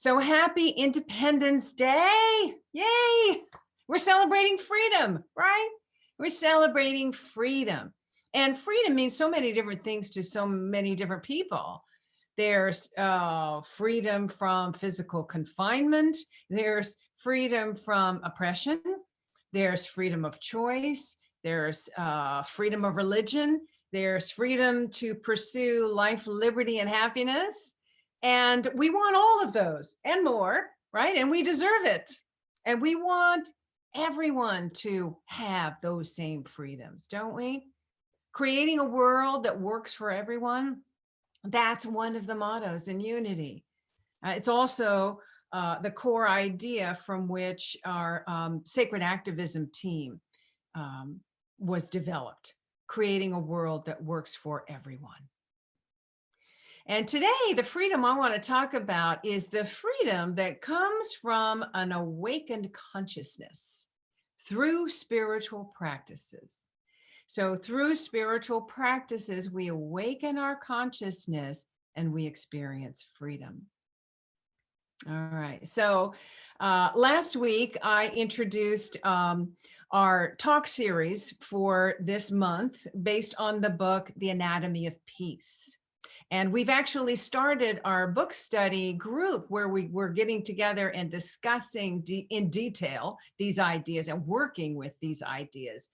So happy Independence Day. Yay. We're celebrating freedom, right? We're celebrating freedom. And freedom means so many different things to so many different people. There's freedom from physical confinement. There's freedom from oppression. There's freedom of choice. There's freedom of religion. There's freedom to pursue life, liberty, and happiness. And we want all of those and more, right? And we deserve it. And we want everyone to have those same freedoms, don't we? Creating a world that works for everyone. That's one of the mottos in Unity. It's also the core idea from which our sacred activism team was developed, creating a world that works for everyone. And today, the freedom I want to talk about is the freedom that comes from an awakened consciousness through spiritual practices. So through spiritual practices, we awaken our consciousness and we experience freedom. All right. So last week, I introduced our talk series for this month based on the book, The Anatomy of Peace. And we've actually started our book study group where we were getting together and discussing in detail these ideas and working with these ideas,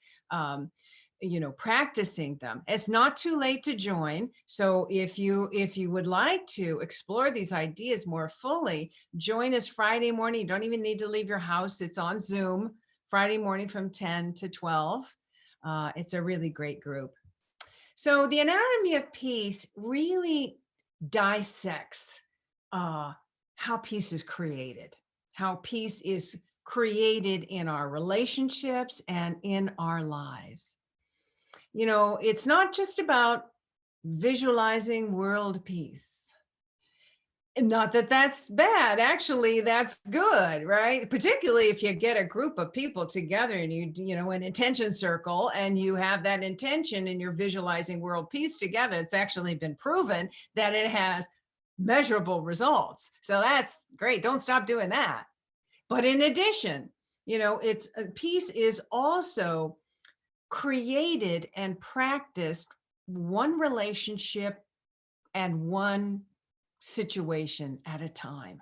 practicing them. It's not too late to join. So if you would like to explore these ideas more fully, join us Friday morning. You don't even need to leave your house. It's on Zoom, Friday morning from 10 to 12. It's a really great group. So the Anatomy of Peace really dissects how peace is created, how peace is created in our relationships and in our lives. You know, it's not just about visualizing world peace. Not that that's bad, actually, that's good, right? Particularly if you get a group of people together and an intention circle and you have that intention and you're visualizing world peace together. It's actually been proven that it has measurable results. So that's great. Don't stop doing that. But in addition, peace is also created and practiced one relationship and one situation at a time.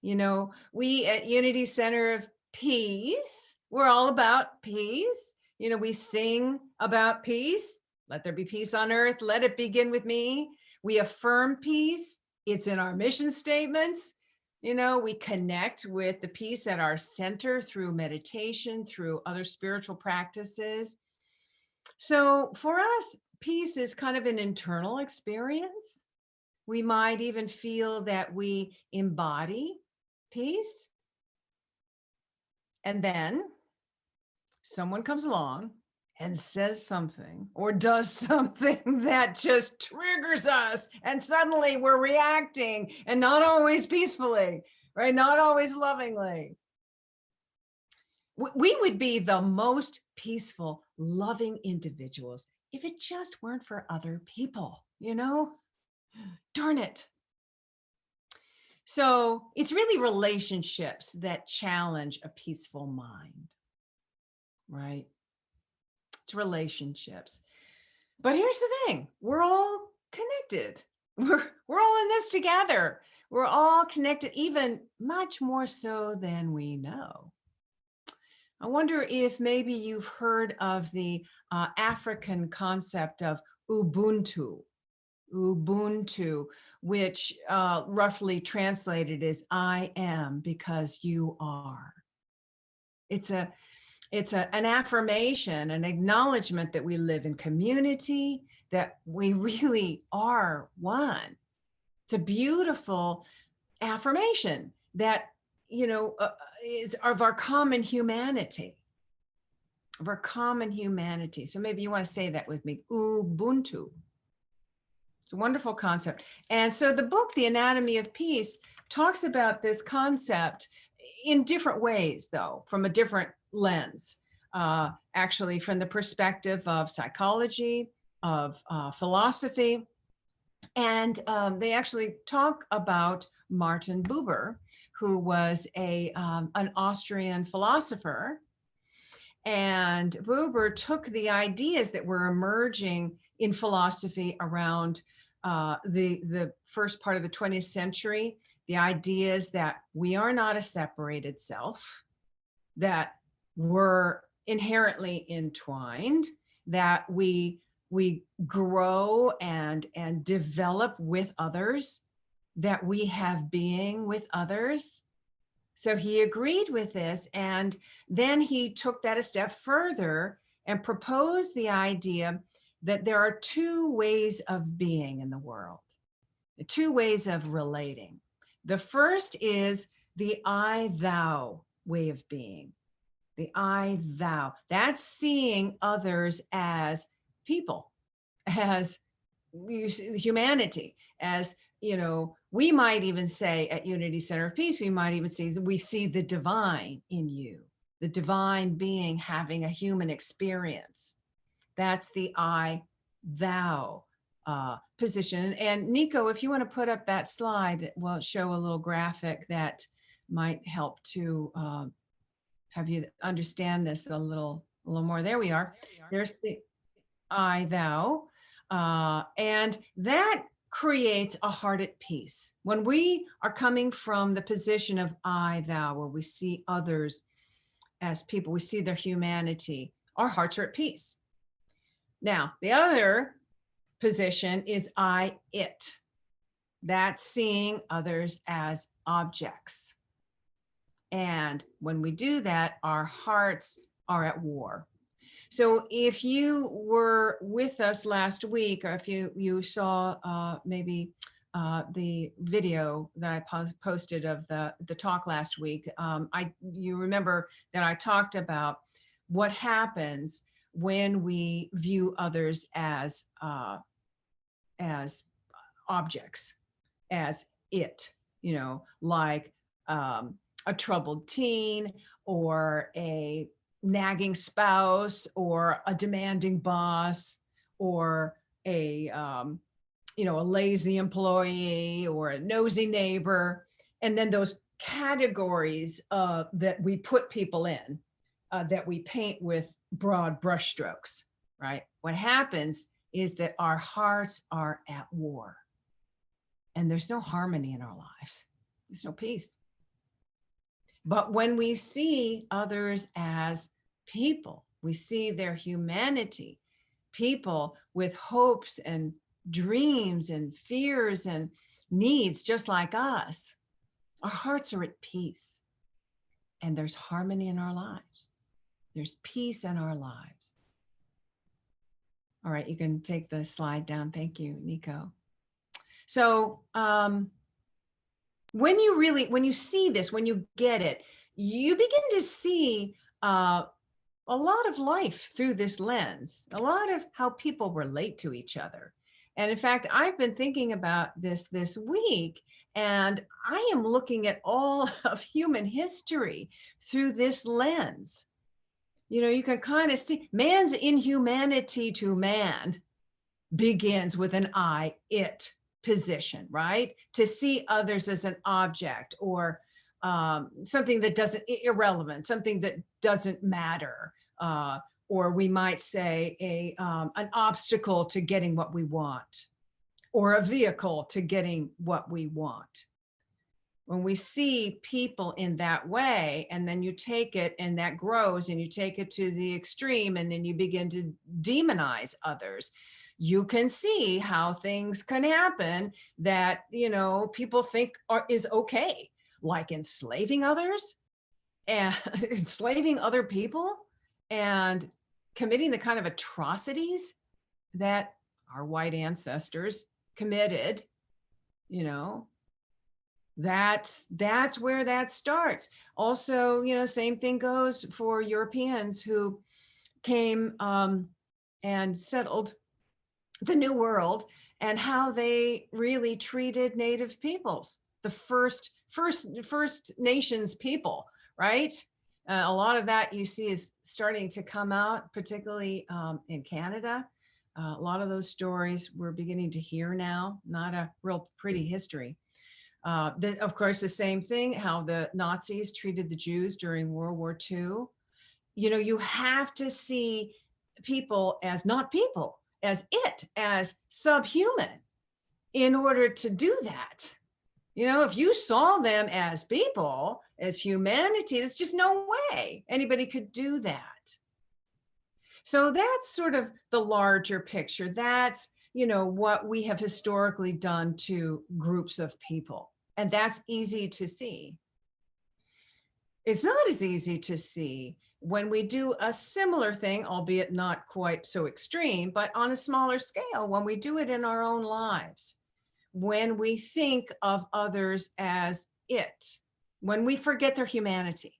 We at Unity Center of Peace, we're all about peace. We sing about peace. Let there be peace on earth. Let it begin with me. We affirm peace. It's in our mission statements. We connect with the peace at our center through meditation, through other spiritual practices. So for us, peace is kind of an internal experience. We might even feel that we embody peace. And then someone comes along and says something or does something that just triggers us. And suddenly we're reacting, and not always peacefully, right? Not always lovingly. We would be the most peaceful, loving individuals if it just weren't for other people, Darn it. So it's really relationships that challenge a peaceful mind, right? It's relationships. But here's the thing, we're all connected. We're all in this together. We're all connected, even much more so than we know. I wonder if maybe you've heard of the African concept of Ubuntu, which roughly translated is I am because you are. It's an affirmation, an acknowledgement that we live in community, that we really are one. It's a beautiful affirmation that, is of our common humanity. So maybe you want to say that with me, Ubuntu. It's a wonderful concept. And so the book, The Anatomy of Peace, talks about this concept in different ways, though, from a different lens, actually from the perspective of psychology, of philosophy, And they actually talk about Martin Buber, who was an Austrian philosopher. And Buber took the ideas that were emerging in philosophy around the first part of the 20th century, the ideas that we are not a separated self, that we're inherently entwined, that we grow and develop with others, that we have being with others. So he agreed with this, and then he took that a step further and proposed the idea that there are two ways of being in the world, two ways of relating. The first is the I-thou way of being. The I-thou. That's seeing others as people, as humanity, as, we might even say at Unity Center of Peace, we see the divine in you, the divine being having a human experience. That's the I-thou position. And Nico, if you want to put up that slide, that will show a little graphic that might help to have you understand this a little more. There we are. There's the I-thou. And that creates a heart at peace. When we are coming from the position of I-thou, where we see others as people, we see their humanity, our hearts are at peace. Now, the other position is I-it. That's seeing others as objects. And when we do that, our hearts are at war. So if you were with us last week, or if you saw maybe the video that I posted of the talk last week, you remember that I talked about what happens when we view others as objects, as it, like a troubled teen, or a nagging spouse, or a demanding boss, or a lazy employee, or a nosy neighbor. And then those categories that we put people in, that we paint with broad brushstrokes, right? What happens is that our hearts are at war, and there's no harmony in our lives. There's no peace. But when we see others as people, we see their humanity, people with hopes and dreams and fears and needs just like us, our hearts are at peace, and there's harmony in our lives. There's peace in our lives. All right, you can take the slide down. Thank you, Nico. So, when you see this, when you get it, you begin to see a lot of life through this lens, a lot of how people relate to each other. And in fact, I've been thinking about this week, and I am looking at all of human history through this lens. You can kind of see man's inhumanity to man begins with an I-it position, right? To see others as an object, or something that irrelevant, something that doesn't matter, or we might say an obstacle to getting what we want, or a vehicle to getting what we want. When we see people in that way, and then you take it, and that grows, and you take it to the extreme, and then you begin to demonize others, you can see how things can happen that, people think is okay, like enslaving others and enslaving other people and committing the kind of atrocities that our white ancestors committed. That's where that starts. Also, same thing goes for Europeans who came and settled the New World, and how they really treated Native peoples, the first Nations people, right? A lot of that you see is starting to come out, particularly in Canada, A lot of those stories we're beginning to hear now, not a real pretty history. Of course, the same thing, how the Nazis treated the Jews during World War II. You know, you have to see people as not people, as subhuman in order to do that. You know, if you saw them as people, as humanity, there's just no way anybody could do that. So that's sort of the larger picture. That's, you know, what we have historically done to groups of people. And that's easy to see. It's not as easy to see when we do a similar thing, albeit not quite so extreme, but on a smaller scale, when we do it in our own lives, when we think of others as it, when we forget their humanity,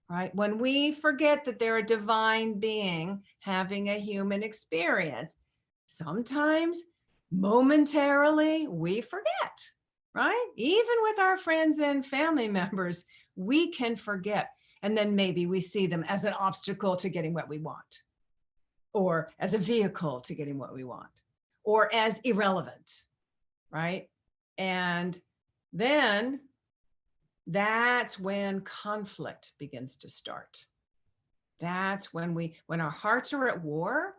right? When we forget that they're a divine being having a human experience, sometimes momentarily we forget, right? Even with our friends and family members, we can forget. And then maybe we see them as an obstacle to getting what we want, or as a vehicle to getting what we want, or as irrelevant, right? And then that's when conflict begins to start. That's when our hearts are at war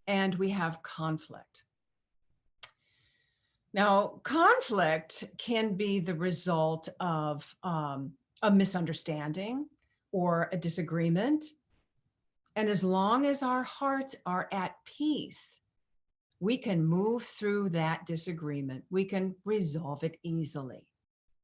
and we have conflict. Now, conflict can be the result of a misunderstanding or a disagreement. And as long as our hearts are at peace, we can move through that disagreement. We can resolve it easily,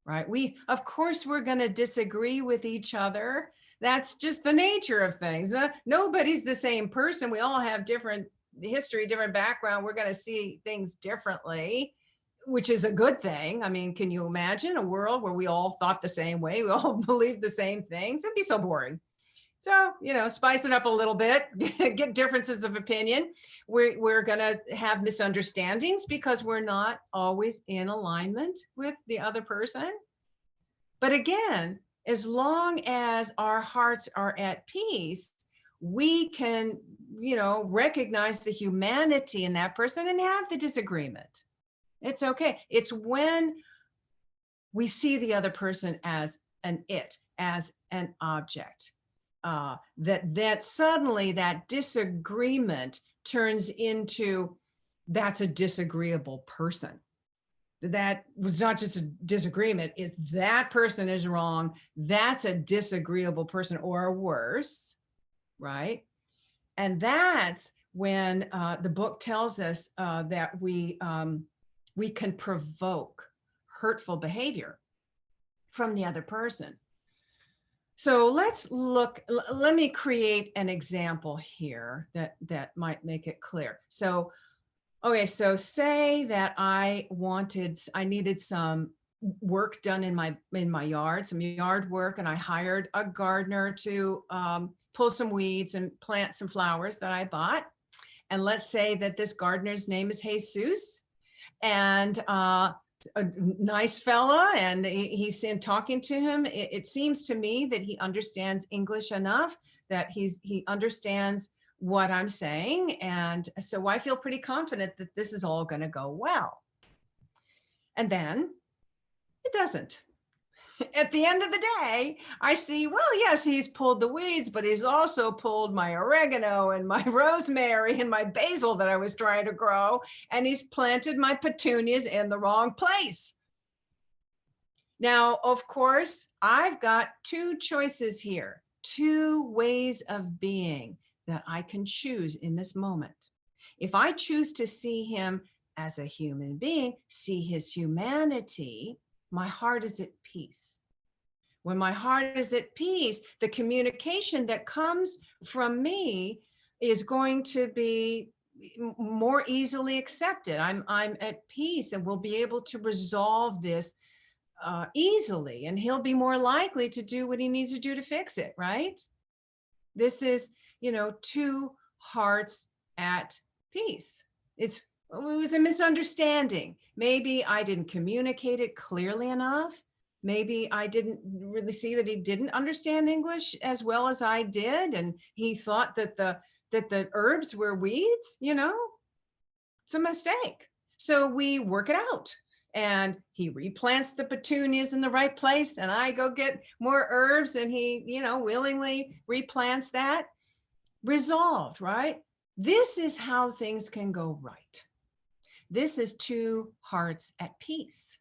right? Of course, we're going to disagree with each other. That's just the nature of things. Nobody's the same person. We all have different history, different background. We're going to see things differently, which is a good thing. I mean, can you imagine a world where we all thought the same way? We all believed the same things? It'd be so boring. So, you know, spice it up a little bit, get differences of opinion. We're going to have misunderstandings because we're not always in alignment with the other person. But again, as long as our hearts are at peace, we can, you know, recognize the humanity in that person and have the disagreement. It's okay. It's when we see the other person as as an object. That suddenly that disagreement turns into, that's a disagreeable person. That was not just a disagreement, is that person is wrong. That's a disagreeable person, or worse, right? And that's when the book tells us that we can provoke hurtful behavior from the other person. So let's look, let me create an example here that might make it clear. So, okay, so say that I needed some work done in my yard, some yard work, and I hired a gardener to pull some weeds and plant some flowers that I bought. And let's say that this gardener's name is Jesus, and a nice fella, and he's in talking to him. It seems to me that he understands English enough that he understands what I'm saying. And so I feel pretty confident that this is all going to go well. And then it doesn't. At the end of the day, I see, well, yes, he's pulled the weeds, but he's also pulled my oregano and my rosemary and my basil that I was trying to grow. And he's planted my petunias in the wrong place. Now, of course, I've got two choices here, two ways of being that I can choose in this moment. If I choose to see him as a human being, see his humanity, my heart is at peace. When my heart is at peace, the communication that comes from me is going to be more easily accepted. I'm at peace, and we'll be able to resolve this easily, and he'll be more likely to do what he needs to do to fix it, right? This is, you know, two hearts at peace. It was a misunderstanding. Maybe I didn't communicate it clearly enough. Maybe I didn't really see that he didn't understand English as well as I did, and he thought that the herbs were weeds, you know. It's a mistake. So we work it out. And he replants the petunias in the right place, and I go get more herbs, and he, willingly replants that. Resolved, right? This is how things can go right. This is two hearts at peace.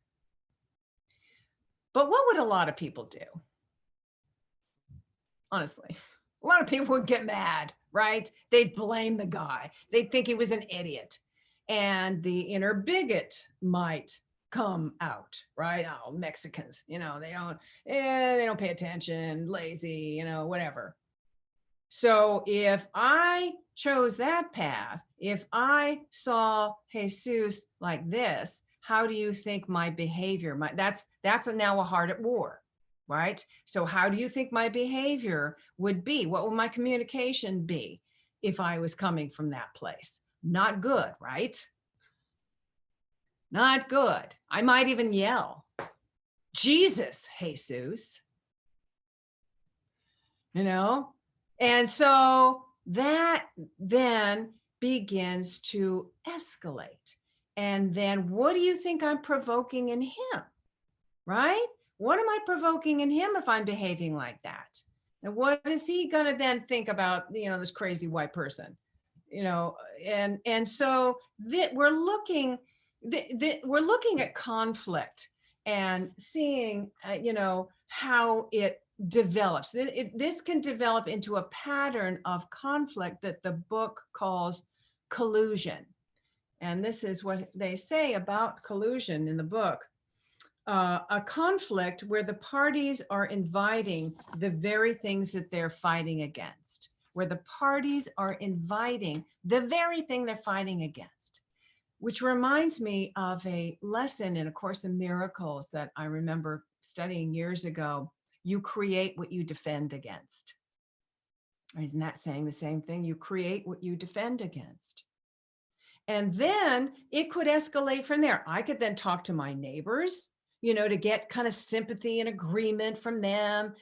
But what would a lot of people do? Honestly, a lot of people would get mad, right? They'd blame the guy. They'd think he was an idiot. And the inner bigot might come out, right? Oh, Mexicans, they don't pay attention, lazy, whatever. So if I chose that path, if I saw Jesus like this, how do you think my behavior that's now a heart at war, right? So how do you think my behavior would be? What would my communication be if I was coming from that place? Not good, right? Not good. I might even yell, Jesus, Jesus, And so that then begins to escalate. And then what do you think I'm provoking in him, right? What am I provoking in him if I'm behaving like that? And what is he going to then think about, this crazy white person, and so we're looking at conflict and seeing, how it develops. This can develop into a pattern of conflict that the book calls collusion. And this is what they say about collusion in the book. A conflict where the parties are inviting the very things that they're fighting against, where the parties are inviting the very thing they're fighting against, which reminds me of a lesson in A Course in Miracles that I remember studying years ago. You create what you defend against. Isn't that saying the same thing? You create what you defend against. And then it could escalate from there. I could then talk to my neighbors, to get kind of sympathy and agreement from them,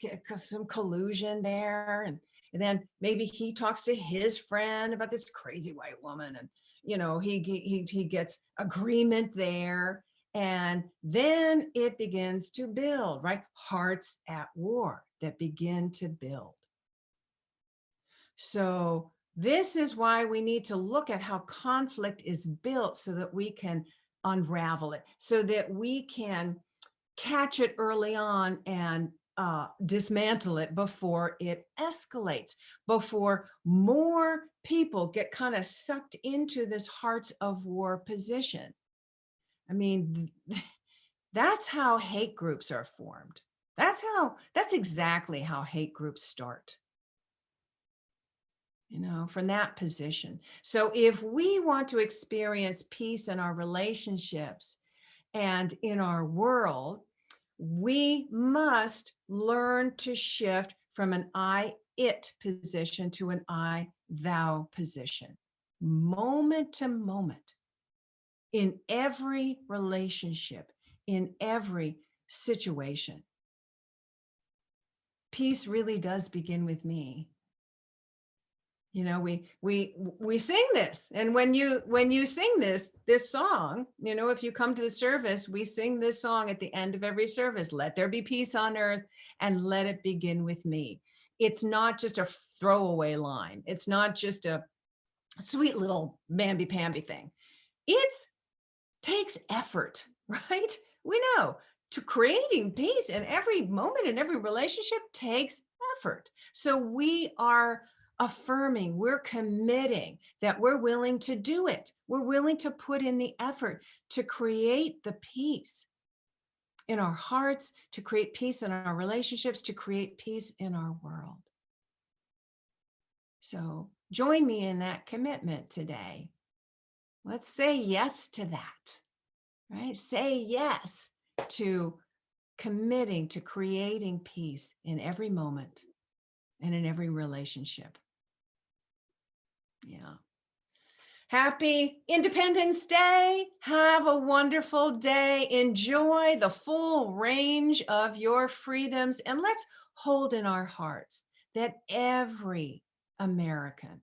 get some collusion there. And then maybe he talks to his friend about this crazy white woman, and, he gets agreement there. And then it begins to build, right? Hearts at war that begin to build. So this is why we need to look at how conflict is built so that we can unravel it, so that we can catch it early on and dismantle it before it escalates, before more people get kind of sucked into this hearts of war position. I mean, that's how hate groups are formed. That's exactly how hate groups start. From that position. So if we want to experience peace in our relationships and in our world, we must learn to shift from an I-it position to an I-thou position, moment to moment, in every relationship, in every situation. Peace really does begin with me. We sing this, and when you sing this song, if you come to the service, we sing this song at the end of every service. Let there be peace on earth, and let it begin with me. It's not just a throwaway line. It's not just a sweet little mamby-pamby thing. It takes effort, right? We know to creating peace in every moment, in every relationship, takes effort. So we are affirming, we're committing that we're willing to do it. We're willing to put in the effort to create the peace in our hearts, to create peace in our relationships, to create peace in our world. So join me in that commitment today. Let's say yes to that, right? Say yes to committing to creating peace in every moment and in every relationship. Yeah. Happy Independence Day. Have a wonderful day. Enjoy the full range of your freedoms. And let's hold in our hearts that every American,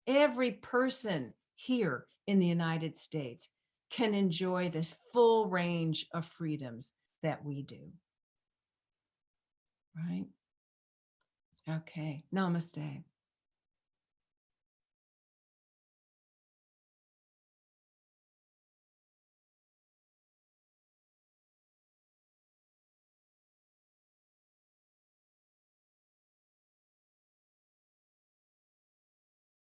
every person here in the United States can enjoy this full range of freedoms that we do. Right? Okay. Namaste.